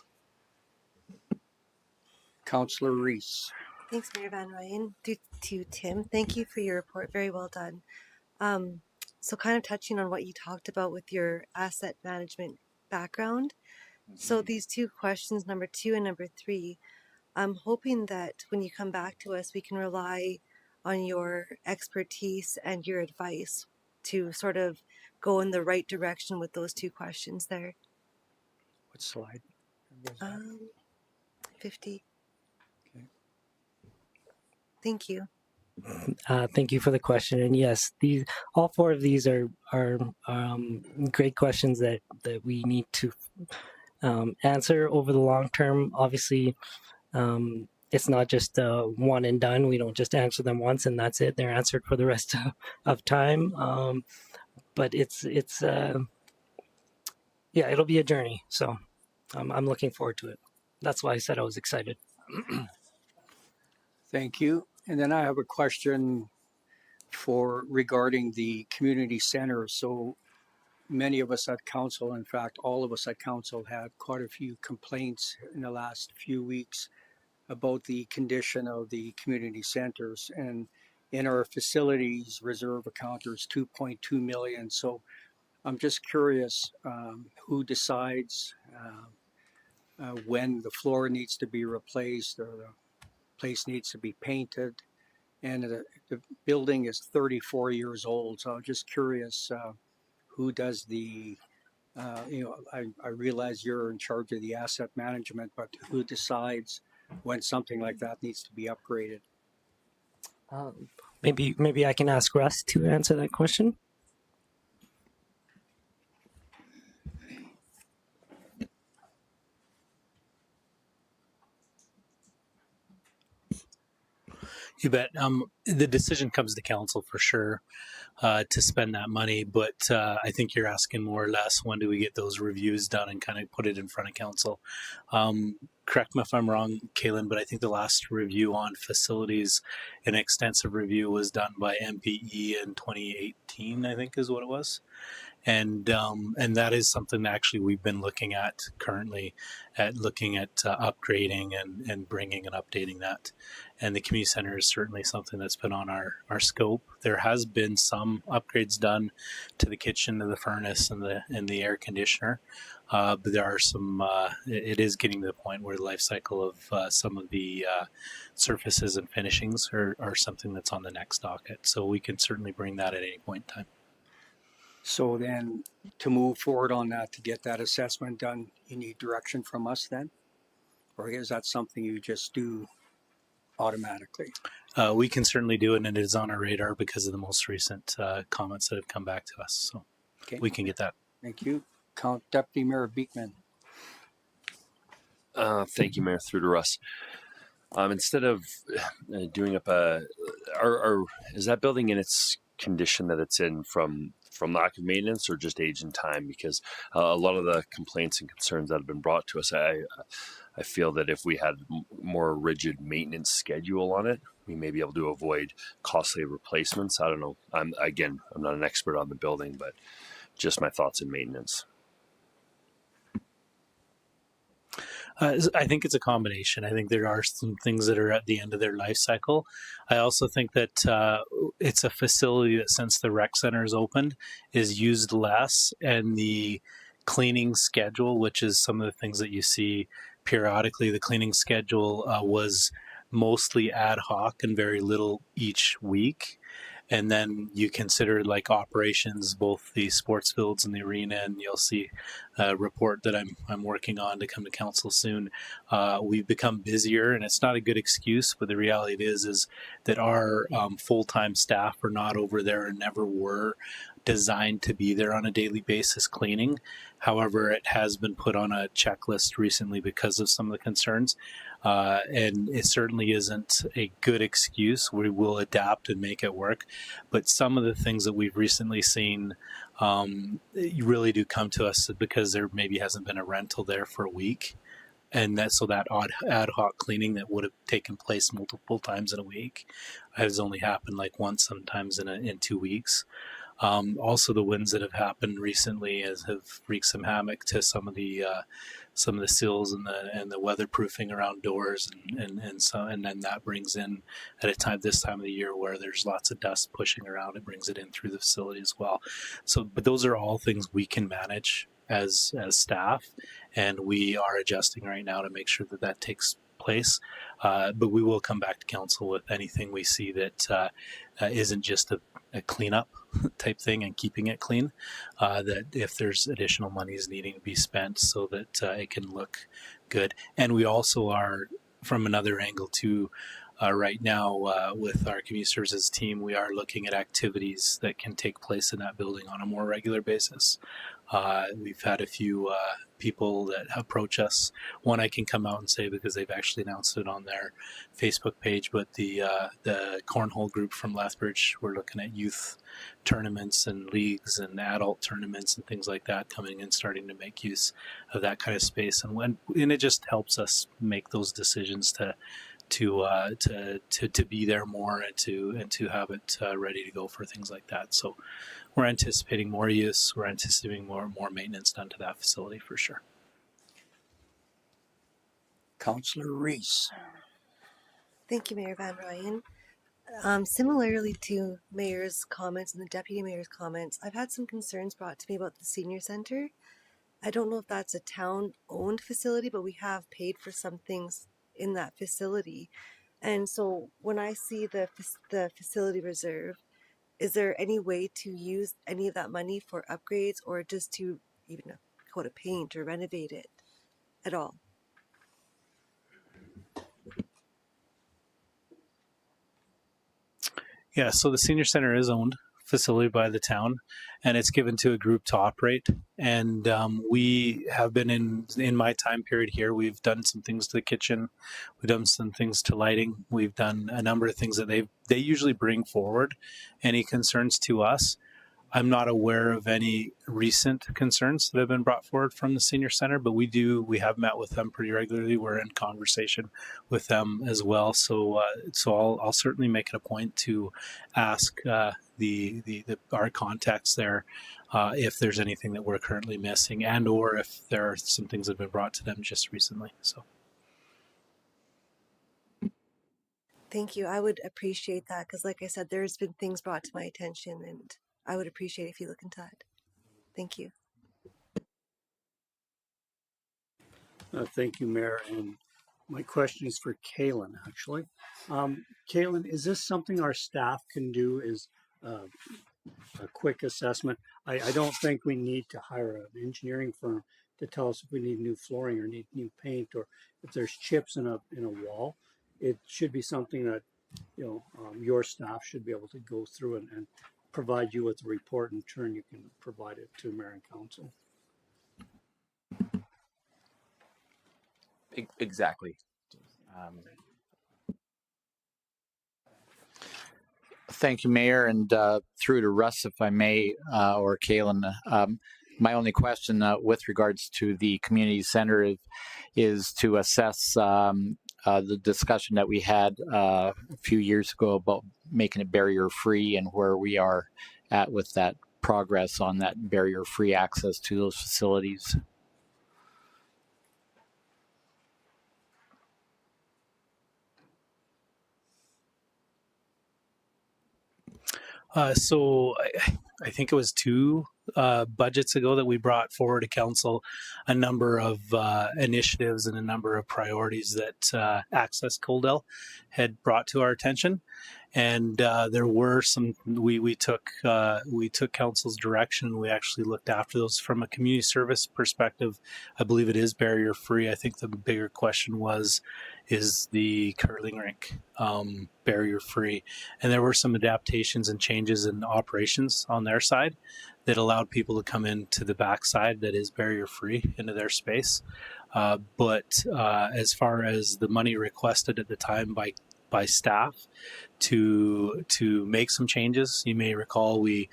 Councillor Reese. Thanks, Mayor Van Ryan. To Tim, thank you for your report. Very well done. So kind of touching on what you talked about with your asset management background. So these two questions, number 2 and number 3, I'm hoping that when you come back to us, we can rely on your expertise and your advice to sort of go in the right direction with those 2 questions there. What slide? 50. Okay. Thank you. Thank you for the question. And yes, all 4 of these are great questions that we need to answer over the long term. Obviously, it's not just one and done. We don't just answer them once and that's it. They're answered for the rest of time. But it's it'll be a journey. So I'm looking forward to it. That's why I said I was excited. Thank you. And then I have a question regarding the community center. So many of us at council, in fact, all of us at council, had quite a few complaints in the last few weeks about the condition of the community centers. And in our facilities reserve account, there's 2.2 million. So I'm just curious who decides when the floor needs to be replaced or the place needs to be painted, and the building is 34 years old. So I'm just curious who does the, I realize you're in charge of the asset management, but who decides when something like that needs to be upgraded? Maybe I can ask Russ to answer that question. You bet. The decision comes to council for sure to spend that money, but I think you're asking more or less when do we get those reviews done and kind of put it in front of council. Correct me if I'm wrong, Kaylin, but I think the last review on facilities, an extensive review, was done by MPE in 2018, I think is what it was. And that is something that actually we've been looking at currently, upgrading and bringing and updating that. And the community center is certainly something that's been on our scope. There has been some upgrades done to the kitchen, to the furnace, and the air conditioner, but there are some. It is getting to the point where the life cycle of some of the surfaces and finishings are something that's on the next docket. So we can certainly bring that at any point in time. So then to move forward on that, to get that assessment done, you need direction from us then? Or is that something you just do automatically? We can certainly do it, and it is on our radar because of the most recent comments that have come back to us. So okay. We can get that. Thank you. Deputy Mayor Beekman. Thank you, Mayor. Through to Russ. Instead of doing up is that building in its condition that it's in from from lack of maintenance or just age and time? Because a lot of the complaints and concerns that have been brought to us, I feel that if we had more rigid maintenance schedule on it, we may be able to avoid costly replacements. I don't know. I'm not an expert on the building, but just my thoughts in maintenance. I think it's a combination. I think there are some things that are at the end of their life cycle. I also think that it's a facility that, since the rec center is opened, is used less, and the cleaning schedule, which is some of the things that you see periodically, the cleaning schedule was mostly ad hoc and very little each week. And then you consider like operations, both the sports fields and the arena, and you'll see a report that I'm working on to come to council soon. We've become busier, and it's not a good excuse, but the reality is that our full-time staff are not over there and never were designed to be there on a daily basis cleaning. However, it has been put on a checklist recently because of some of the concerns. And it certainly isn't a good excuse. We will adapt and make it work. But some of the things that we've recently seen really do come to us because there maybe hasn't been a rental there for a week. And that ad hoc cleaning that would have taken place multiple times in a week has only happened like once, sometimes in 2 weeks. Also, the winds that have happened recently have wreaked some havoc to some of the sills and the weatherproofing around doors, and then that brings in, at this time of the year where there's lots of dust pushing around, it brings it in through the facility as well. So, but those are all things we can manage as staff, and we are adjusting right now to make sure that takes place. But we will come back to council with anything we see that isn't just a cleanup type thing and keeping it clean, that if there's additional monies needing to be spent so that it can look good. And we also are, from another angle too, right now with our community services team, we are looking at activities that can take place in that building on a more regular basis. We've had a few people that approach us. One I can come out and say because they've actually announced it on their Facebook page, but the cornhole group from Lethbridge, we're looking at youth tournaments and leagues and adult tournaments and things like that coming and starting to make use of that kind of space. And it just helps us make those decisions to be there more and to have it ready to go for things like that. So we're anticipating more use. We're anticipating more maintenance done to that facility for sure. Councillor Reese. Thank you, Mayor Van Ryan. Similarly to Mayor's comments and the Deputy Mayor's comments, I've had some concerns brought to me about the senior center. I don't know if that's a town-owned facility, but we have paid for some things in that facility. And so when I see the facility reserve, is there any way to use any of that money for upgrades or just to even go to paint or renovate it at all? Yeah, so the senior center is owned facility by the town, and it's given to a group to operate. And we have been in my time period here, we've done some things to the kitchen, we've done some things to lighting, we've done a number of things that they usually bring forward any concerns to us. I'm not aware of any recent concerns that have been brought forward from the senior center, but we have met with them pretty regularly. We're in conversation with them as well. So I'll certainly make it a point to ask our contacts there if there's anything that we're currently missing, and or if there are some things that have been brought to them just recently. So. Thank you. I would appreciate that because, like I said, there's been things brought to my attention, and I would appreciate if you look into that. Thank you. Thank you, Mayor. And my question is for Kaylin, actually. Kaylin, is this something our staff can do? Is a quick assessment? I don't think we need to hire an engineering firm to tell us if we need new flooring or need new paint or if there's chips in a wall. It should be something that your staff should be able to go through and provide you with a report. In turn, you can provide it to Mayor and Council. Exactly. Thank you, Mayor, and through to Russ, if I may, or Kaylin. My only question with regards to the community center is to assess the discussion that we had a few years ago about making it barrier-free and where we are at with that progress on that barrier-free access to those facilities. So I think it was two budgets ago that we brought forward to council a number of initiatives and a number of priorities that Access Coldell had brought to our attention. And there were some, we took council's direction. We actually looked after those from a community service perspective. I believe it is barrier free. I think the bigger question is the curling rink barrier free? And there were some adaptations and changes in operations on their side that allowed people to come into the backside that is barrier free into their space. But as far as the money requested at the time by staff to make some changes, you may recall we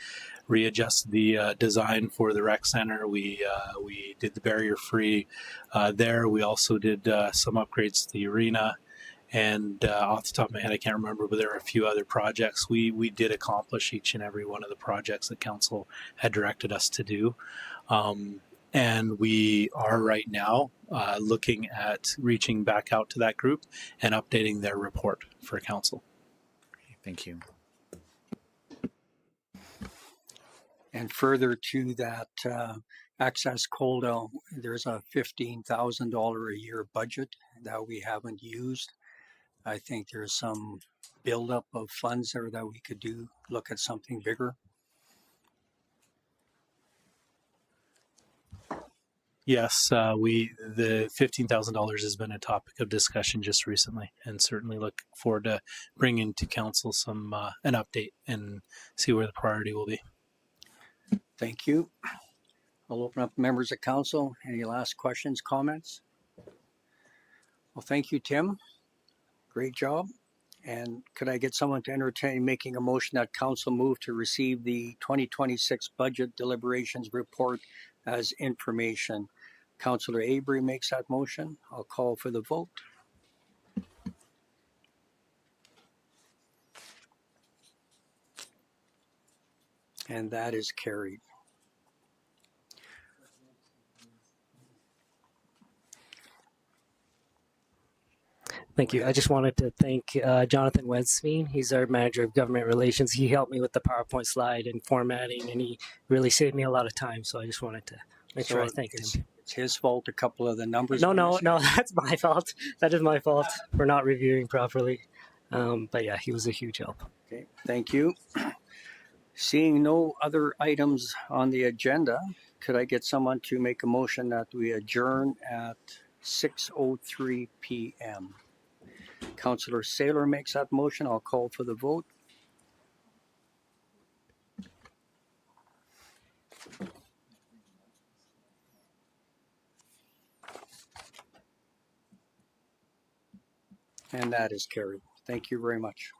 readjusted the design for the rec center. We did the barrier free there. We also did some upgrades to the arena, and off the top of my head I can't remember, but there are a few other projects. We did accomplish each and every one of the projects that council had directed us to do. And we are right now looking at reaching back out to that group and updating their report for council. Thank you. And further to that, Access Coldell, there's a $15,000 a year budget that we haven't used. I think there's some buildup of funds there that we could do, look at something bigger. Yes, the $15,000 has been a topic of discussion just recently, and certainly look forward to bringing to council some an update and see where the priority will be. Thank you. I'll open up members of council. Any last questions, comments? Well, thank you, Tim. Great job. And could I get someone to entertain making a motion that council move to receive the 2026 budget deliberations report as information? Councillor Avery makes that motion. I'll call for the vote. And that is carried. Thank you. I just wanted to thank Jonathan Wensmeen. He's our manager of government relations. He helped me with the PowerPoint slide and formatting, and he really saved me a lot of time. So I just wanted to make sure I thanked him. It's his fault. A couple of the numbers. No, that's my fault. That is my fault for not reviewing properly. But yeah, he was a huge help. Okay, thank you. Seeing no other items on the agenda, could I get someone to make a motion that we adjourn at 6:03 p.m.? Councillor Saylor makes that motion. I'll call for the vote. And that is carried. Thank you very much.